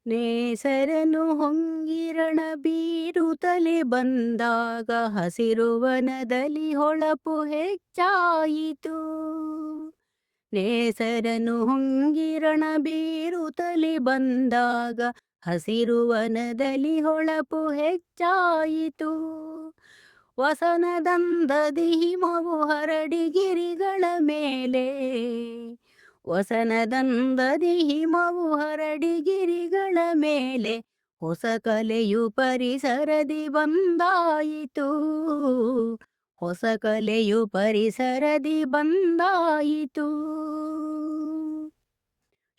ನೇಸರನು ಹೊಂಗಿರಣ ಬೀರುತ್ತಲೇ ಬಂದಾಗ ಹಸಿರುವನದಲ್ಲಿ ಹೊಳಪು ಹೆಚ್ಚಾಯಿತು. ನೇಸರನು ಹೊಂಗಿರಣ ಬೀರುತ್ತಲೇ ಬಂದಾಗ ಹಸಿರುವನದಲ್ಲಿ ಹೊಳಪು ಹೆಚ್ಚಾಯಿತು. ವಸನದಂದದಿ ಹಿಮವು ಹರಡಿ ಗಿರಿಗಳ ಮೇಲೆ, ವಸನದಂದದಿ ಹಿಮವು ಹರಡಿ ಗಿರಿಗಳ ಮೇಲೆ ಹೊಸ ಕಲೆಯು ಪರಿಸರದಿ ಬಂದಾಯಿತು. ಹೊಸ ಕಲೆಯು ಪರಿಸರದಿ ಬಂದಾಯಿತು.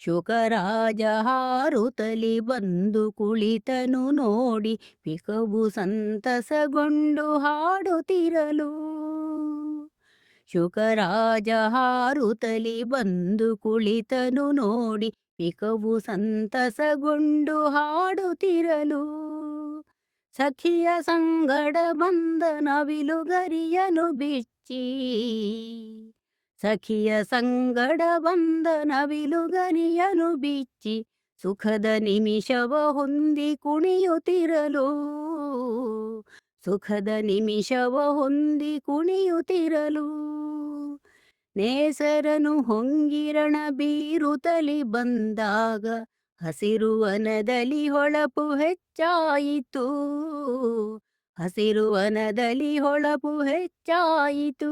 ಶುಕರಾಜ ಹಾರುತ್ತಲಿ ಬಂದು ಕುಳಿತನು ನೋಡಿ ಪಿಕವು ಸಂತಸಗೊಂಡು ಹಾಡುತ್ತಿರಲು. ಶುಕರಾಜ ಹಾರುತ್ತಲಿ ಬಂದು ಕುಳಿತನು ನೋಡಿ ಪಿಕವು ಸಂತಸಗೊಂಡು ಹಾಡುತ್ತಿರಲು. ಸಖಿಯ ಸಂಗಡ ಬಂದ ನವಿಲುಗರಿಯನು ಬಿಚ್ಚಿ, ಸಖಿಯ ಸಂಗಡ ಬಂದ ನವಿಲುಗರಿಯನು ಬಿಚ್ಚಿ ಸುಖದ ನಿಮಿಷವ ಹೊಂದಿ ಕುಣಿಯುತ್ತಿರಲು. ಸುಖದ ನಿಮಿಷವ ಹೊಂದಿ ಕುಣಿಯುತ್ತಿರಲು. ನೇಸರನು ಹೊಂಗಿರಣ ಬೀರುತ್ತಲಿ ಬಂದಾಗ ಹಸಿರುವನದಲ್ಲಿ ಹೊಳಪು ಹೆಚ್ಚಾಯಿತು. ಹಸಿರುವನದಲ್ಲಿ ಹೊಳಪು ಹೆಚ್ಚಾಯಿತು.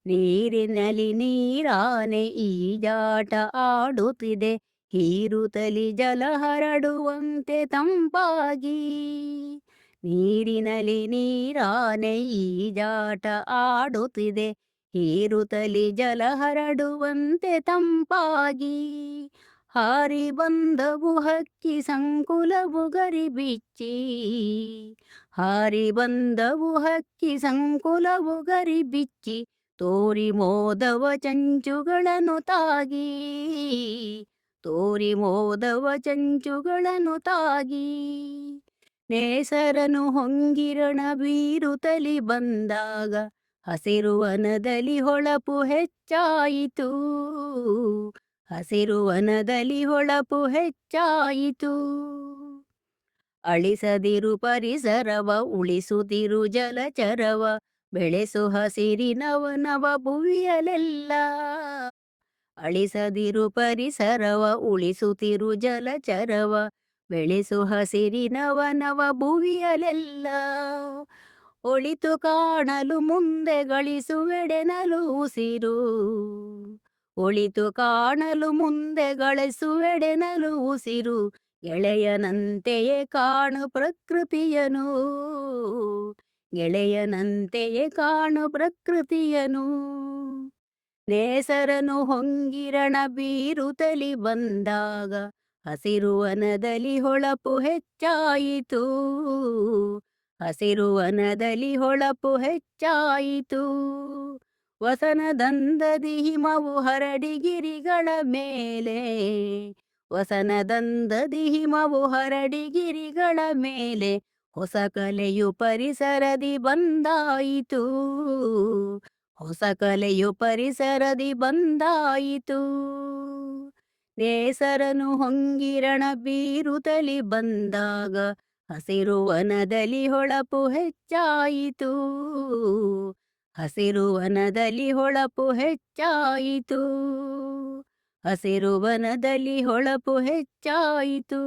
ನೀರಿನಲ್ಲಿ ನೀರಾನೆ ಈಜಾಟ ಆಡುತ್ತಿದೆ, ಹೀರುತ್ತಲಿ ಜಲ ಹರಡುವಂತೆ ತಂಪಾಗಿ. ನೀರಿನಲ್ಲಿ ನೀರಾನೆ ಈಜಾಟ ಆಡುತ್ತಿದೆ, ಹೀರುತ್ತಲಿ ಜಲ ಹರಡುವಂತೆ ತಂಪಾಗಿ. ಹಾರಿ ಬಂದವು ಹಕ್ಕಿ ಸಂಕುಲವು ಗರಿ ಬಿಚ್ಚಿ, ಹಾರಿ ಬಂದವು ಹಕ್ಕಿ ಸಂಕುಲವು ಗರಿ ಬಿಚ್ಚಿ ತೋರಿ ಮೋದವ ಚಂಚುಗಳನ್ನು ತಾಗಿ, ತೋರಿ ಮೋದವ ಚಂಚುಗಳನ್ನು ತಾಗಿ. ನೇಸರನು ಹೊಂಗಿರಣ ಬೀರುತ್ತಲಿ ಬಂದಾಗ ಹಸಿರುವನದಲ್ಲಿ ಹೊಳಪು ಹೆಚ್ಚಾಯಿತು. ಹಸಿರುವನದಲ್ಲಿ ಹೊಳಪು ಹೆಚ್ಚಾಯಿತು. ಅಳಿಸದಿರು ಪರಿಸರವ ಉಳಿಸುತ್ತಿರು ಜಲಚರವ, ಬೆಳೆಸು ಹಸಿರಿನವ ನವ ಭುವಿಯಲೆಲ್ಲ. ಅಳಿಸದಿರು ಪರಿಸರವ ಉಳಿಸುತ್ತಿರು ಜಲಚರವ, ಬೆಳೆಸು ಹಸಿರಿನವ ನವ ಭುವಿಯಲೆಲ್ಲ. ಒಳಿತು ಕಾಣಲು ಮುಂದೆ ಗಳಿಸುವೆಡೆನಲು ಉಸಿರು, ಒಳಿತು ಕಾಣಲು ಮುಂದೆ ಗಳಿಸುವೆಡೆನಲು ಉಸಿರು. ಗೆಳೆಯನಂತೆಯೇ ಕಾಣು ಪ್ರಕೃತಿಯನು, ಗೆಳೆಯನಂತೆಯೇ ಕಾಣು ಪ್ರಕೃತಿಯನು. ನೇಸರನು ಹೊಂಗಿರಣ ಬೀರುತ್ತಲಿ ಬಂದಾಗ ಹಸಿರುವನದಲ್ಲಿ ಹೊಳಪು ಹೆಚ್ಚಾಯಿತು. ಹಸಿರುವನದಲ್ಲಿ ಹೊಳಪು ಹೆಚ್ಚಾಯಿತು. ವಸನದಂದದಿ ಹಿಮವು ಹರಡಿ ಗಿರಿಗಳ ಮೇಲೆ, ವಸನದಂದದಿ ಹಿಮವು ಹರಡಿ ಗಿರಿಗಳ ಮೇಲೆ ಹೊಸ ಕಲೆಯು ಪರಿಸರದಿ ಬಂದಾಯಿತು. ಹೊಸ ಕಲೆಯು ಪರಿಸರದಿ ಬಂದಾಯಿತು. ನೇಸರನು ಹೊಂಗಿರಣ ಬೀರುತ್ತಲಿ ಬಂದಾಗ ಹಸಿರುವನದಲ್ಲಿ ಹೊಳಪು ಹೆಚ್ಚಾಯಿತು. ಹಸಿರುವನದಲ್ಲಿ ಹೊಳಪು ಹೆಚ್ಚಾಯಿತು. ಹಸಿರುವನದಲ್ಲಿ ಹೊಳಪು ಹೆಚ್ಚಾಯಿತು.